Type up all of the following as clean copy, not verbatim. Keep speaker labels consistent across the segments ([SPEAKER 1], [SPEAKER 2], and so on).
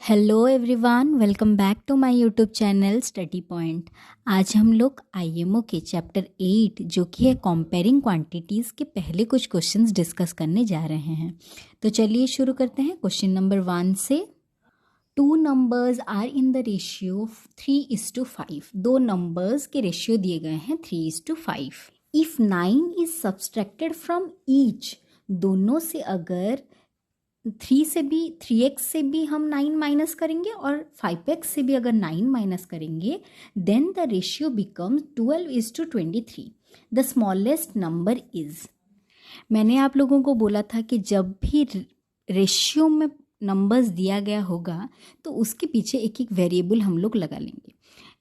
[SPEAKER 1] Hello everyone, welcome back to my YouTube channel study point. आज हम लोग IMO के चैप्टर 8 जो कि है कंपेयरिंग क्वांटिटीज़ के पहले कुछ क्वेश्चंस डिस्कस करने जा रहे हैं। तो चलिए शुरू करते हैं क्वेश्चन नंबर 1 से। 2 numbers are in the ratio 3:5। दो नंबर्स के रेशियो दिए गए हैं 3:5। If 9 is subtracted from each, दोनों से अगर 3x से भी हम 9 माइनस करेंगे और 5x से भी अगर 9 माइनस करेंगे, then the ratio becomes 12:23। The smallest number is. मैंने आप लोगों को बोला था कि जब भी रेशियो में नंबर्स दिया गया होगा तो उसके पीछे एक एक वेरिएबल हम लोग लगा लेंगे।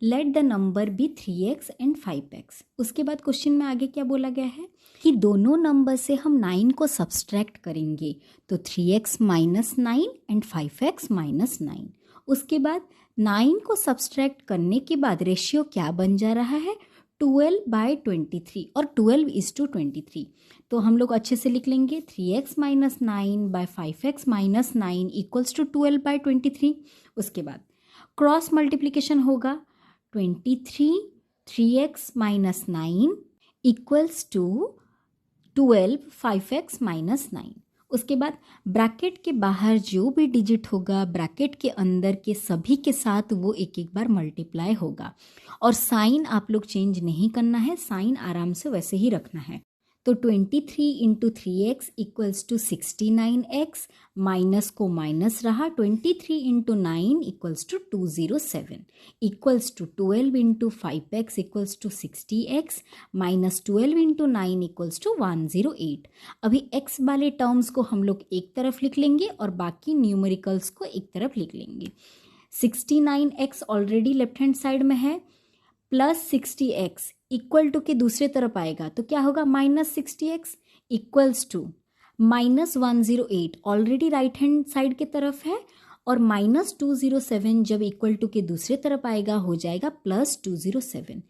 [SPEAKER 1] Let the number be 3x and 5x। उसके बाद क्वेश्चन में आगे क्या बोला गया है कि दोनों नंबर से हम 9 को सब्सट्रैक्ट करेंगे, तो 3x minus 9 and 5x minus 9। उसके बाद 9 को सब्सट्रैक्ट करने के बाद रेशियो क्या बन जा रहा है, 12/23 और 12:23। तो हम लोग अच्छे से लिख लेंगे 3x minus 9 by 5x minus 9 equals to 12/23। उसके बाद क्रॉस मल्टीप्लिकेशन होगा 23 3x minus 9 equals to 12 5x minus 9। उसके बाद ब्रैकेट के बाहर जो भी डिजिट होगा ब्रैकेट के अंदर के सभी के साथ वो एक एक बार मल्टीप्लाई होगा। और साइन आप लोग चेंज नहीं करना है, साइन आराम से वैसे ही रखना है। तो 23 into 3x equals to 69x, minus को माइनस रहा, 23 into 9 equals to 207 equals to 12 into 5x equals to 60x minus 12 into 9 equals to 108। अभी x वाले टर्म्स को हम लोग एक तरफ लिख लेंगे और बाकी न्यूमेरिकल्स को एक तरफ लिख लेंगे। 69x already left hand side में है, प्लस 60x इक्वल टू के दूसरे तरफ आएगा तो क्या होगा, minus 60x equals to minus 108 already right hand side के तरफ है, और माइनस 207 जब इक्वल टू के दूसरे तरफ आएगा हो जाएगा plus 207।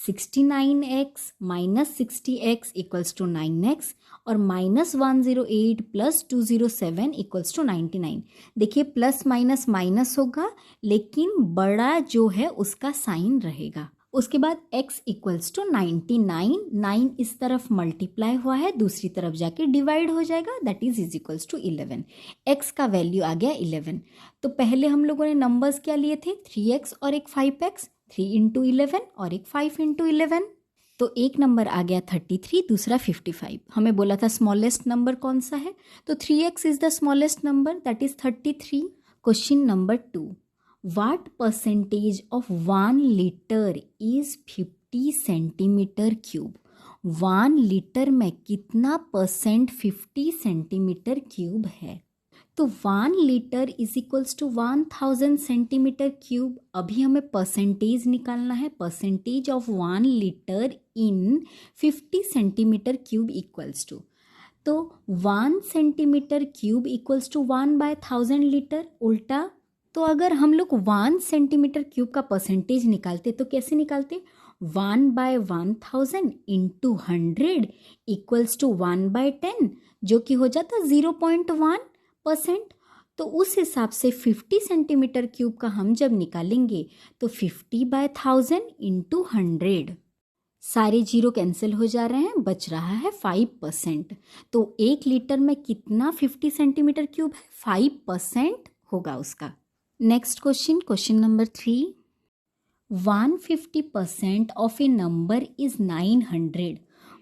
[SPEAKER 1] 69x minus 60x equals to 9x और माइनस 108 प्लस 207 इक्वल्स टू 99। देखिए प्लस माइनस माइनस होगा लेकिन बड़ा जो है उसका साइन रहेगा। उसके बाद x इक्वल्स टू 99, 9 इस तरफ मल्टीप्लाई हुआ है, दूसरी तरफ जाके डिवाइड हो जाएगा, that is equals to 11। x का वैल्यू आ गया 11। तो पहले हम लोगों ने नंबर्स क्या लिए थे, 3x और एक 5x, 3 इंटू 11 और एक 5 इंटू 11। तो एक नंबर आ गया 33, दूसरा 55। हमें बोला था स्मॉलेस्ट नंबर कौन सा है, तो 3x is the smallest number, that is 33। Question number 2, what percentage of 1 liter is 50 centimetre cube. 1 litre में कितना परसेंट 50 सेंटीमीटर क्यूब है, तो 1 litre is equals to 1000 centimetre cube. अभी हमें परसेंटेज निकालना है, percentage of 1 litre in 50 centimetre cube equals to, तो 1 centimetre cube equals to 1/1000 litre. उल्टा, तो अगर हम लोग 1 सेंटीमीटर क्यूब का परसेंटेज निकालते तो कैसे निकालते, 1/1000 इंटू 100 इक्वल्स टू 1/10 जो कि हो जाता 0.1%। तो उस हिसाब से 50 सेंटीमीटर क्यूब का हम जब निकालेंगे तो 50/1000 इंटू 100, सारे जीरो कैंसिल हो जा रहे हैं, बच रहा है 5%। तो 1 लीटर में कितना 50 सेंटीमीटर क्यूब है, 5% होगा उसका। Next question, question number 3, 150% of a number is 900।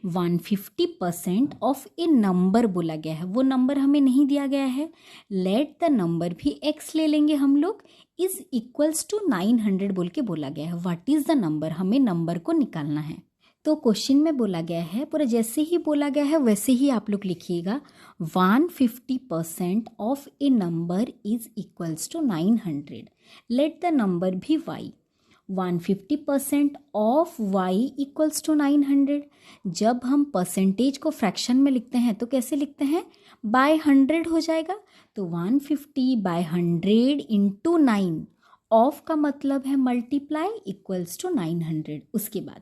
[SPEAKER 1] 150% of a number बोला गया है, वो नंबर हमें नहीं दिया गया है। लेट द नंबर भी x ले लेंगे हम लोग, इज इक्वल्स टू 900 बोल के बोला गया है। व्हाट इज द नंबर, हमें नंबर को निकालना है। तो क्वेश्चन में बोला गया है, पूरा जैसे ही बोला गया है वैसे ही आप लोग लिखिएगा। 150% of a number is equals to 900। Let the number भी y। 150% of y equals to 900। जब हम परसेंटेज को फ्रैक्शन में लिखते हैं तो कैसे लिखते हैं, बाय 100 हो जाएगा। तो 150/100 इंटू 9, ऑफ का मतलब है मल्टीप्लाई, इक्वल्स टू 900। उसके बाद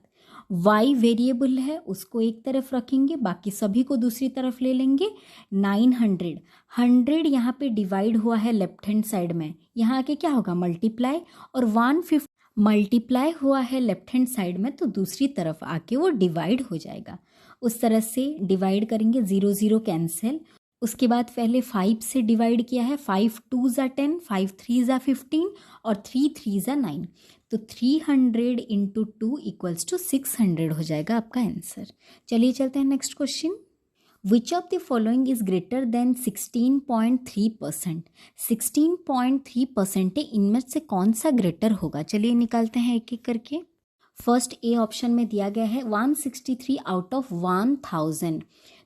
[SPEAKER 1] y वेरिएबल है उसको एक तरफ रखेंगे, बाकी सभी को दूसरी तरफ ले लेंगे। 900 100 यहाँ पे डिवाइड हुआ है लेफ्ट हैंड साइड में, यहाँ आके क्या होगा मल्टीप्लाई, और 150 मल्टीप्लाई हुआ है लेफ्ट हैंड साइड में तो दूसरी तरफ आके वो डिवाइड हो जाएगा। उस तरह से डिवाइड करेंगे, 0 0 कैंसिल। उसके बाद पहले 5 से डिवाइड किया है, 5 2 ज़ा 10, 5 3 ज़ा 15 और 3 3 ज़ा 9, तो 300 इंटू 2 इक्वल्स टू 600 हो जाएगा आपका आंसर। चलिए चलते हैं next question. Which of the following is greater than 16.3%? 16.3% है, इनमें से कौन सा ग्रेटर होगा? चलिए निकालते हैं एक एक करके। फर्स्ट ए ऑप्शन में दिया गया है 163 आउट ऑफ 1000,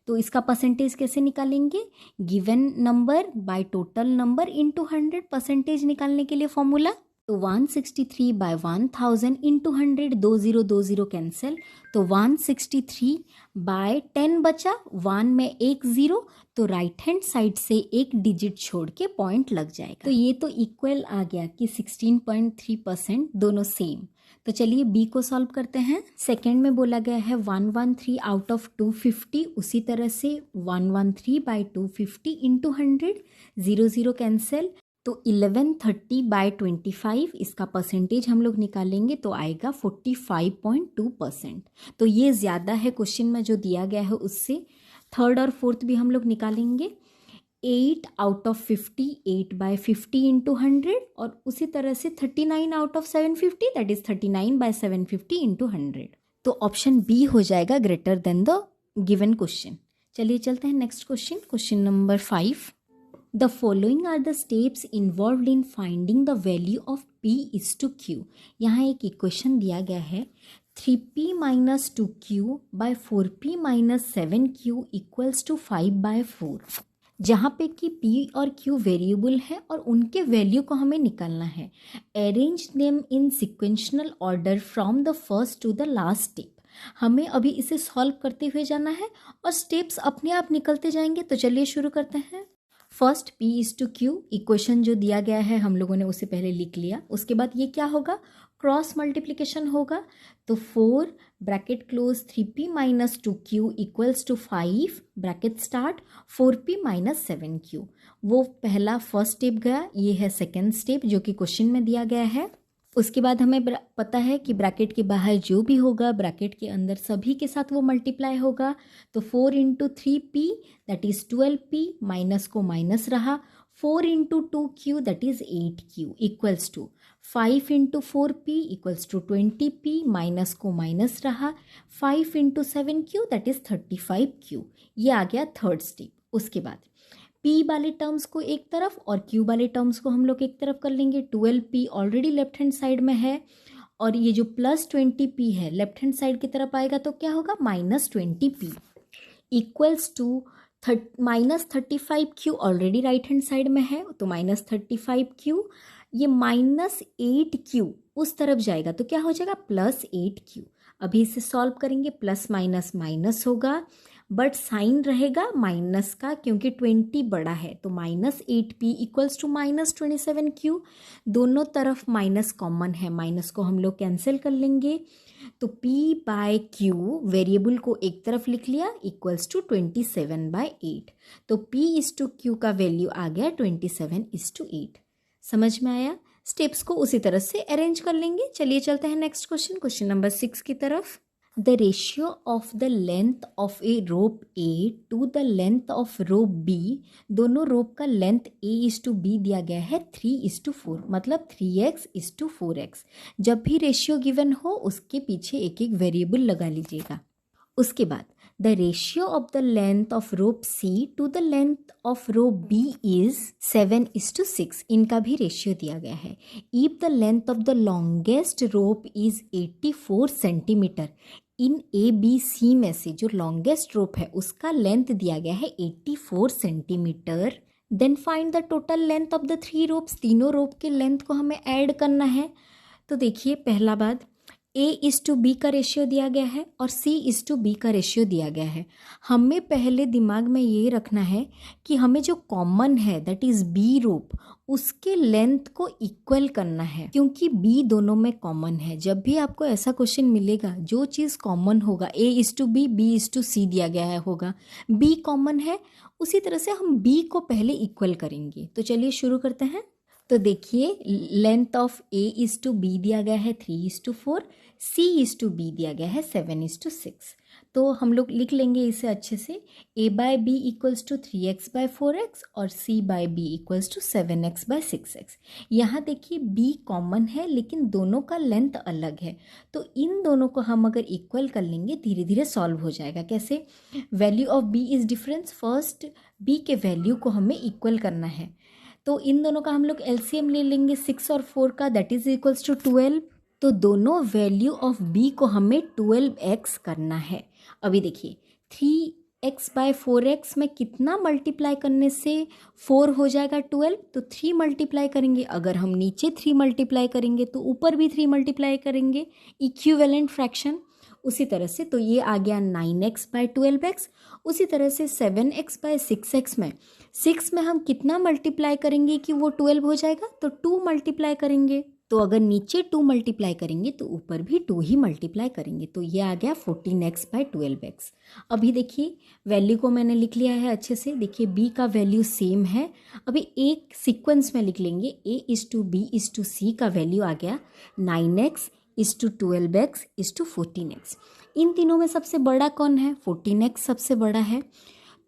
[SPEAKER 1] तो इसका परसेंटेज कैसे निकालेंगे? Given number by total number into 100। Percentage निकालने के लिए फॉर्मूला, तो 163 बाय 1000 इंटू 100, 20 कैंसिल, तो 163 बाय 10 बचा, 1 में एक 0, तो राइट हैंड साइड से एक डिजिट छोड़ के पॉइंट लग जाएगा। तो ये तो इक्वल आ गया कि 16.3% दोनों सेम। तो चलिए बी को सॉल्व करते हैं। सेकेंड में बोला गया है 113 आउट ऑफ 250, उसी तरह से 113 बाय 250 इंटू 100, 0 कैंसिल, तो 1130 बाय 25, इसका परसेंटेज हम लोग निकालेंगे तो आएगा 45.2%। तो ये ज़्यादा है क्वेश्चन में जो दिया गया है उससे। थर्ड और फोर्थ भी हम लोग निकालेंगे। 8 आउट ऑफ 50, 8 बाय 50 इंटू 100, और उसी तरह से 39 out of 750, that is 39 by 750 into 100। तो ऑप्शन बी हो जाएगा greater than the given question. चलिए चलते हैं next question, question number 5। The following are the steps involved in finding the value of P is to Q। यहाँ एक equation दिया गया है 3P minus 2Q by 4P minus 7Q equals to 5 by 4, जहाँ पे कि P और Q variable है और उनके वैल्यू को हमें निकालना है। Arrange them in sequential order from the first to the last step. हमें अभी इसे सॉल्व करते हुए जाना है और स्टेप्स अपने आप निकलते जाएंगे। तो चलिए शुरू करते हैं। First P is to Q, equation जो दिया गया है हम लोगों ने उसे पहले लिख लिया। उसके बाद ये क्या होगा? क्रॉस मल्टीप्लिकेशन होगा, तो 4 bracket close 3P minus 2Q equals to 5 bracket start 4P minus 7Q। वो पहला फर्स्ट स्टेप गया, ये है सेकेंड स्टेप जो कि क्वेश्चन में दिया गया है। उसके बाद हमें पता है कि ब्रैकेट के बाहर जो भी होगा ब्रैकेट के अंदर सभी के साथ वो मल्टीप्लाई होगा, तो 4 into 3P that is 12P, minus को माइनस रहा, 4 into 2Q that is 8Q equals to 5 into 4P equals to 20P, minus को माइनस रहा, 5 into 7Q that is 35Q। ये आ गया थर्ड स्टेप। उसके बाद P वाले टर्म्स को एक तरफ और Q वाले टर्म्स को हम लोग एक तरफ कर लेंगे। 12P already left hand side में है और ये जो प्लस 20P है लेफ्ट हैंड साइड की तरफ आएगा तो क्या होगा? Minus 20P equals to minus 35Q already right hand side में है तो माइनस 35Q, ये माइनस 8Q उस तरफ जाएगा तो क्या हो जाएगा? Plus 8Q। अभी इसे सॉल्व करेंगे, प्लस माइनस माइनस होगा बट साइन रहेगा माइनस का क्योंकि 20 बड़ा है, तो minus 8P equals to minus 27Q। दोनों तरफ माइनस कॉमन है, माइनस को हम लोग कैंसिल कर लेंगे, तो P बाय Q वेरिएबल को एक तरफ लिख लिया इक्वल्स टू 27 बाय 8, तो P इज टू Q का वैल्यू आ गया 27 इज टू 8। समझ में आया? स्टेप्स को उसी तरह से अरेंज कर लेंगे। चलिए चलते हैं नेक्स्ट क्वेश्चन, क्वेश्चन नंबर 6 की तरफ। The ratio of the length of a rope A to the length of rope B, दोनों रोप का length A is to B दिया गया है 3 is to 4, मतलब 3x is to 4x। जब भी रेशियो गिवन हो उसके पीछे एक एक वेरिएबल लगा लीजिएगा। उसके बाद the ratio of the length of rope C to the length of rope B is 7 is to 6, इनका भी रेशियो दिया गया है। If the length of the longest rope is 84 centimetre, in ABC में से जो लॉन्गेस्ट रोप है उसका लेंथ दिया गया है 84 centimetre, then find the total length of the 3 ropes. तीनों रोप के लेंथ को हमें ऐड करना है। तो देखिए पहला बात, A इज टू B का रेशियो दिया गया है और C इज टू B का रेशियो दिया गया है। हमें पहले दिमाग में ये रखना है कि हमें जो कॉमन है दैट इज़ B रोप उसके लेंथ को इक्वल करना है, क्योंकि b दोनों में कॉमन है। जब भी आपको ऐसा क्वेश्चन मिलेगा, जो चीज़ कॉमन होगा, a:b, b:c दिया गया है होगा, b कॉमन है, उसी तरह से हम b को पहले इक्वल करेंगे। तो चलिए शुरू करते हैं। तो देखिए, लेंथ ऑफ a:b दिया गया है 3:4, c:b दिया गया है 7:6। तो हम लोग लिख लेंगे इसे अच्छे से, a/b इक्वल्स टू 3x/4x और c/b इक्वल्स टू 7x/6x। यहाँ देखिए b कॉमन है, लेकिन दोनों का लेंथ अलग है, तो इन दोनों को हम अगर इक्वल कर लेंगे धीरे धीरे सॉल्व हो जाएगा। कैसे? Value of b is difference, first b के वैल्यू को हमें इक्वल करना है, तो इन दोनों का हम लोग एलसीएम ले लेंगे 6 और 4 का, दैट इज इक्वल्स टू 12। तो दोनों वैल्यू ऑफ b को हमें 12x करना है। अभी देखिए 3x/4x में कितना मल्टीप्लाई करने से 4 हो जाएगा 12, तो 3 मल्टीप्लाई करेंगे। अगर हम नीचे 3 मल्टीप्लाई करेंगे तो ऊपर भी 3 मल्टीप्लाई करेंगे, इक्विवेलेंट फ्रैक्शन। उसी तरह से तो ये आ गया 9x/12x। उसी तरह से 7x/6x में 6 में हम कितना मल्टीप्लाई करेंगे कि वो 12 हो जाएगा, तो 2 मल्टीप्लाई करेंगे। तो अगर नीचे 2 मल्टीप्लाई करेंगे तो ऊपर भी 2 ही मल्टीप्लाई करेंगे, तो ये आ गया 14x/12x। अभी देखिए वैल्यू को मैंने लिख लिया है अच्छे से। देखिए b का वैल्यू सेम है, अभी एक सीक्वेंस में लिख लेंगे। a:b:c का वैल्यू आ गया 9x:12x:14x। इन तीनों में सबसे बड़ा कौन है? 14x सबसे बड़ा है।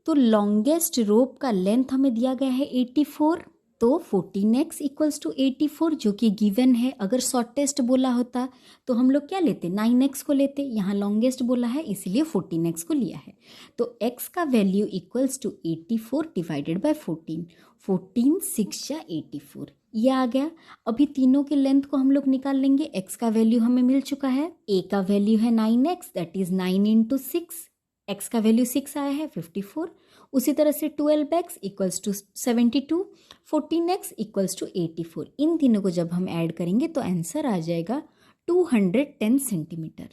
[SPEAKER 1] तो लॉन्गेस्ट रोप का लेंथ हमें दिया गया है 84, तो 14x इक्वल्स टू 84 जो कि गिवन है। अगर शॉर्टेस्ट बोला होता तो हम लोग क्या लेते? 9x को लेते। यहाँ लॉन्गेस्ट बोला है इसीलिए 14x को लिया है। तो x का value equals to 84 divided by 14, 14 6 या 84, ये आ गया। अभी तीनों के लेंथ को हम लोग निकाल लेंगे। x का वैल्यू हमें मिल चुका है, a का वैल्यू है 9x, दैट इज 9 × 6, x का वैल्यू 6 आया है 54। उसी तरह से 12x equals to 72, 14x equals to 84। इन तीनों को जब हम ऐड करेंगे तो आंसर आ जाएगा 210 सेंटीमीटर।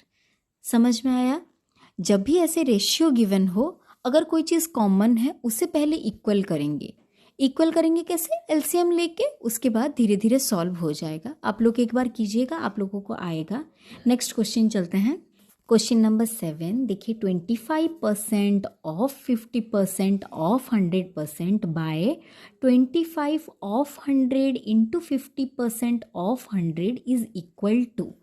[SPEAKER 1] समझ में आया? जब भी ऐसे रेशियो गिवन हो, अगर कोई चीज़ कॉमन है उसे पहले इक्वल करेंगे। इक्वल करेंगे कैसे? एलसीएम लेके, उसके बाद धीरे धीरे सॉल्व हो जाएगा। आप लोग एक बार कीजिएगा, आप लोगों को आएगा। नेक्स्ट क्वेश्चन चलते हैं। क्वेश्चन नंबर 7 देखिए, 25% of 50% of 100% by 25 of 100 into 50% of 100 is equal to.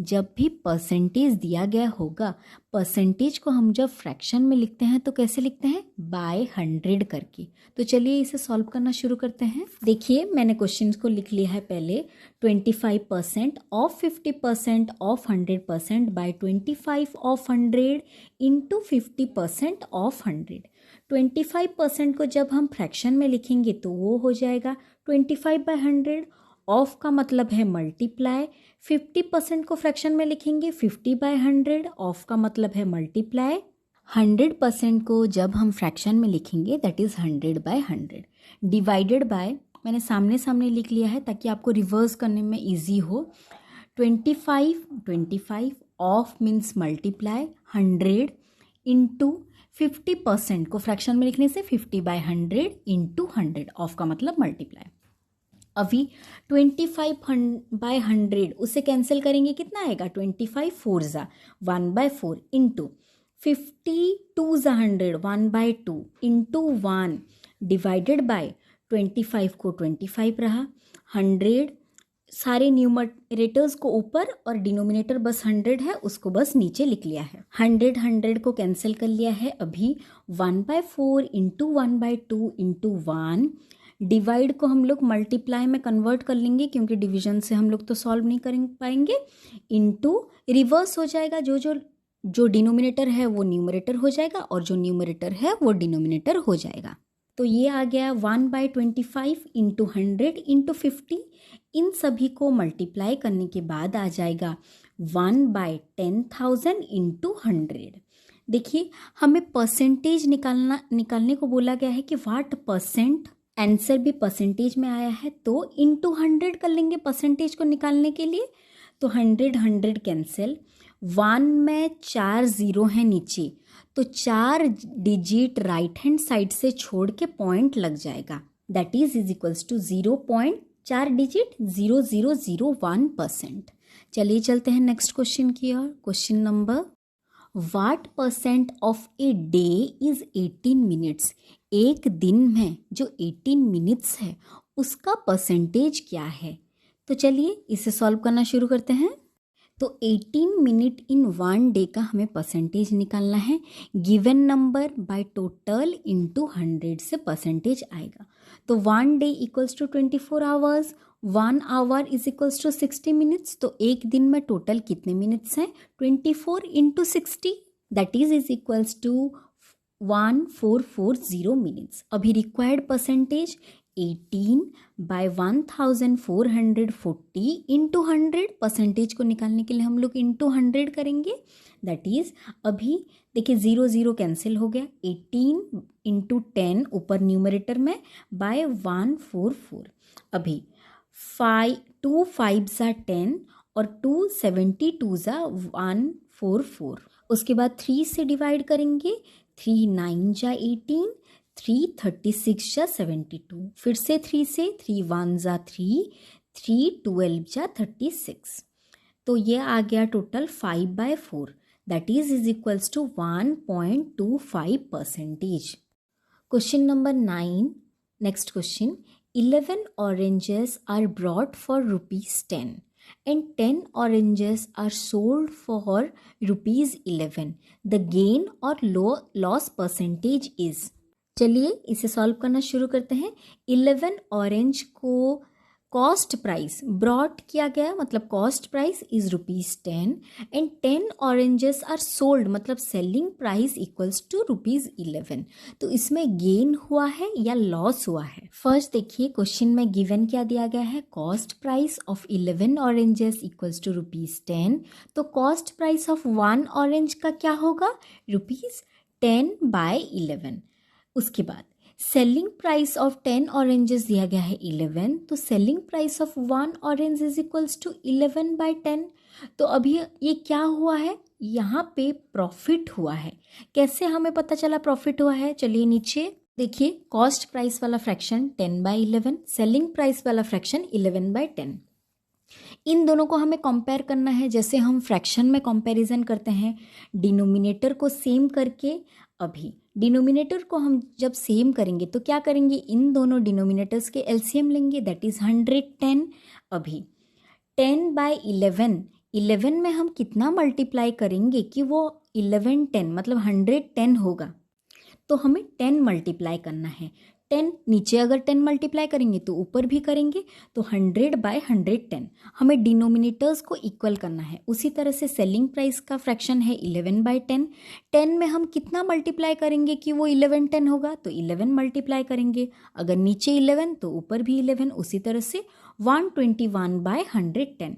[SPEAKER 1] जब भी परसेंटेज दिया गया होगा, परसेंटेज को हम जब फ्रैक्शन में लिखते हैं तो कैसे लिखते हैं? बाय 100 करके। तो चलिए इसे सॉल्व करना शुरू करते हैं। देखिए मैंने क्वेश्चन को लिख लिया है पहले, 25% of 50% of 100% by 25 of 100 into 50% of 100। 25% को जब हम फ्रैक्शन में लिखेंगे तो वो हो जाएगा 25/100। ऑफ का मतलब है मल्टीप्लाई। 50% को फ्रैक्शन में लिखेंगे 50/100, ऑफ का मतलब है मल्टीप्लाई। 100% को जब हम फ्रैक्शन में लिखेंगे दैट इज 100/100 डिवाइडेड बाय, मैंने सामने सामने लिख लिया है ताकि आपको रिवर्स करने में इजी हो। 25 ऑफ मीन्स मल्टीप्लाई, 100 इंटू 50% को फ्रैक्शन में लिखने से 50/100 इंटू 100, ऑफ का मतलब मल्टीप्लाई। अभी 25/100 उसे कैंसिल करेंगे, कितना आएगा? 25 4 ज़ा 1/4 इंटू 50 2 ज़ा 100 1/2 इंटू 1 डिवाइडेड बाय 25 को 25 रहा, 100 सारे न्यूमरेटर्स को ऊपर और डिनोमिनेटर बस 100 है उसको बस नीचे लिख लिया है। 100 को कैंसिल कर लिया है। अभी 1/4 इंटू 1/2 इंटू 1 डिवाइड को हम लोग मल्टीप्लाई में कन्वर्ट कर लेंगे क्योंकि डिवीजन से हम लोग तो सॉल्व नहीं कर पाएंगे, इनटू रिवर्स हो जाएगा। जो डिनोमिनेटर है वो न्यूमरेटर हो जाएगा और जो न्यूमरेटर है वो डिनोमिनेटर हो जाएगा। तो ये आ गया 1/25 इंटू 100 इंटू 50। इन सभी को मल्टीप्लाई करने के बाद आ जाएगा 1/10,000 इंटू 100। देखिए हमें परसेंटेज निकालने को बोला गया है कि व्हाट परसेंट, आंसर भी परसेंटेज में आया है तो इंटू 100 कर लेंगे परसेंटेज को निकालने के लिए। तो 100 कैंसिल, 1 में 4 0 है नीचे, तो 4 डिजिट राइट हैंड साइड से छोड़ के पॉइंट लग जाएगा। दैट इज इक्वल्स टू 0.4 डिजिट 0001%। चलिए चलते हैं नेक्स्ट क्वेश्चन की ओर। Question number, what percent of a day is 18 minutes. एक दिन में जो 18 मिनट्स है उसका परसेंटेज क्या है। तो चलिए इसे सॉल्व करना शुरू करते हैं। तो 18 मिनट इन वन डे का हमें परसेंटेज निकालना है। Given number by total into 100 से परसेंटेज आएगा। तो 1 day equals to 24 hours, 1 hour is equals to 60 minutes. तो एक दिन में टोटल कितने मिनट्स हैं, 24 into 60, that is equals to 1440 minutes. अभी required percentage 18 by 1440 into 100। Percentage को निकालने के लिए हम लोग इंटू 100 करेंगे। दैट इज, अभी देखिए 0 0 कैंसिल हो गया, 18 इंटू 10 ऊपर न्यूमरेटर में बाय 144। अभी 2 5 ज़ा 10 और 2 72 ज़ा 144। उसके बाद 3 से डिवाइड करेंगे, 3 9 जा 18, 3 36 जा 72। फिर से 3 से, 3 1 जा 3, 3 12 जा 36। तो ये आ गया total 5/4, that is equals to 1.25%। Question number 9, next question, 11 oranges are brought for ₹10 and 10 oranges are sold for ₹11. The gain or loss percentage is। चलिए इसे सॉल्व करना शुरू करते हैं। 11 ऑरेंज को कॉस्ट प्राइस ब्रॉट किया गया, मतलब cost price is ₹10 and 10 oranges are sold, मतलब सेलिंग प्राइस इक्वल्स टू ₹11। तो इसमें गेन हुआ है या लॉस हुआ है। फर्स्ट देखिए क्वेश्चन में गिवन क्या दिया गया है, cost price of 11 oranges equals to ₹10। तो कॉस्ट प्राइस ऑफ 1 ऑरेंज का क्या होगा, ₹10/11। उसके बाद सेलिंग प्राइस ऑफ 10 ऑरेंजेस दिया गया है 11, तो selling price of 1 orange is equals to 11/10। तो अभी ये क्या हुआ है, यहाँ पे प्रॉफिट हुआ है। कैसे हमें पता चला प्रॉफिट हुआ है, चलिए नीचे देखिए, कॉस्ट प्राइस वाला फ्रैक्शन 10/11, सेलिंग प्राइस वाला फ्रैक्शन 11/10। इन दोनों को हमें कंपेयर करना है, जैसे हम फ्रैक्शन में कंपैरिजन करते हैं डिनोमिनेटर को सेम करके। अभी डिनोमिनेटर को हम जब सेम करेंगे तो क्या करेंगे, इन दोनों डिनोमिनेटर्स के एलसीएम लेंगे, दैट इज 110। अभी 10/11, 11 में हम कितना मल्टीप्लाई करेंगे कि वो 1110 मतलब 110 होगा। तो हमें 10 मल्टीप्लाई करना है। 10 नीचे अगर 10 मल्टीप्लाई करेंगे तो ऊपर भी करेंगे, तो 100/110 हमें डिनोमिनेटर्स को इक्वल करना है। उसी तरह से सेलिंग प्राइस का फ्रैक्शन है 11/10। 10 में हम कितना मल्टीप्लाई करेंगे कि वो 1110 होगा, तो 11 मल्टीप्लाई करेंगे। अगर नीचे 11 तो ऊपर भी 11, उसी तरह से 121/110।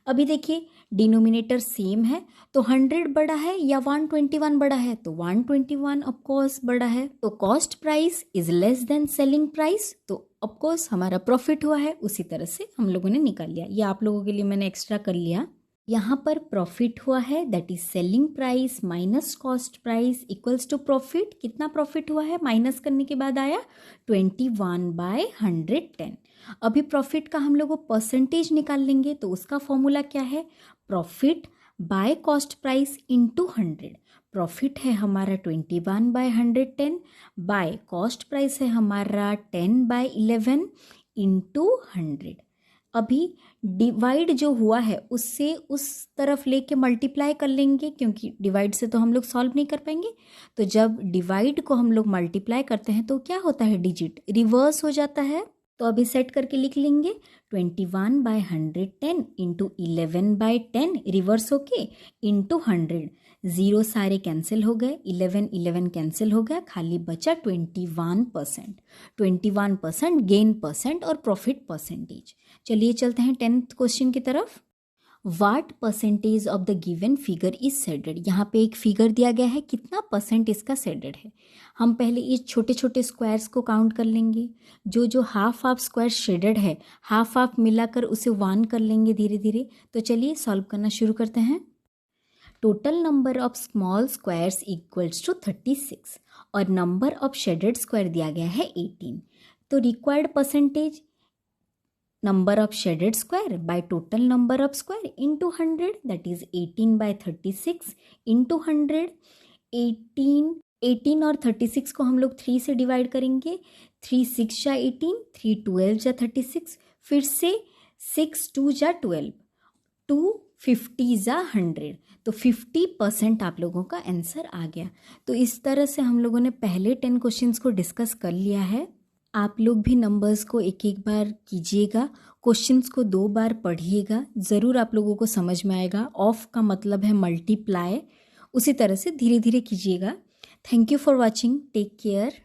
[SPEAKER 1] अभी देखिए डिनोमिनेटर सेम है, तो 100 बड़ा है या 121 बड़ा है, तो 121 ऑफकोर्स बड़ा है। तो cost price is less than selling price, तो ऑफकोर्स हमारा प्रॉफिट हुआ है। उसी तरह से हम लोगों ने निकाल लिया, ये आप लोगों के लिए मैंने एक्स्ट्रा कर लिया। यहाँ पर प्रॉफिट हुआ है, that is selling price minus cost price equals to profit. कितना प्रॉफिट हुआ है, माइनस करने के बाद आया 21/110। अभी प्रॉफिट का हम लोग परसेंटेज निकाल लेंगे, तो उसका फॉर्मूला क्या है, profit by cost price into 100। Profit है हमारा 21/110 बाय कॉस्ट प्राइस है हमारा 10/11 इंटू 100। अभी डिवाइड जो हुआ है उससे उस तरफ लेके मल्टीप्लाई कर लेंगे, क्योंकि डिवाइड से तो हम लोग सॉल्व नहीं कर पाएंगे। तो जब डिवाइड को हम लोग मल्टीप्लाई करते हैं तो क्या होता है, डिजिट रिवर्स हो जाता है। तो अभी सेट करके लिख लेंगे 21/110 इंटू 11/10 रिवर्स होके इंटू 100। जीरो सारे कैंसिल हो गए, 11 कैंसिल हो गया, खाली बचा 21%। 21% गेन परसेंट और प्रॉफिट परसेंटेज। चलिए चलते हैं 10th क्वेश्चन की तरफ। What percentage of the given figure is shaded. यहाँ पे एक फिगर दिया गया है, कितना परसेंट इसका शेडेड है। हम पहले इस छोटे छोटे स्क्वायर्स को काउंट कर लेंगे। जो हाफ हाफ स्क्वायर शेडेड है, हाफ हाफ मिलाकर उसे 1 कर लेंगे धीरे धीरे। तो चलिए सॉल्व करना शुरू करते हैं। Total number of small squares equals to 36 और नंबर ऑफ शेडेड स्क्वायर दिया गया है 18। तो required percentage number of shaded square by total number of square into 100, that is 18 by 36 into 100. 18 और 36 को हम लोग 3 से डिवाइड करेंगे, 3 6 जा 18, 3 12 जा 36, फिर से 6 2 जा 12, 2 50 जा 100, तो 50% आप लोगों का आंसर आ गया। तो इस तरह से हम लोगों ने पहले 10 क्वेश्चंस को डिस्कस कर लिया है। आप लोग भी नंबर्स को एक एक बार कीजिएगा, क्वेश्चंस को 2 बार पढ़िएगा, ज़रूर आप लोगों को समझ में आएगा। ऑफ का मतलब है मल्टीप्लाई, उसी तरह से धीरे धीरे कीजिएगा। Thank you for watching, take care.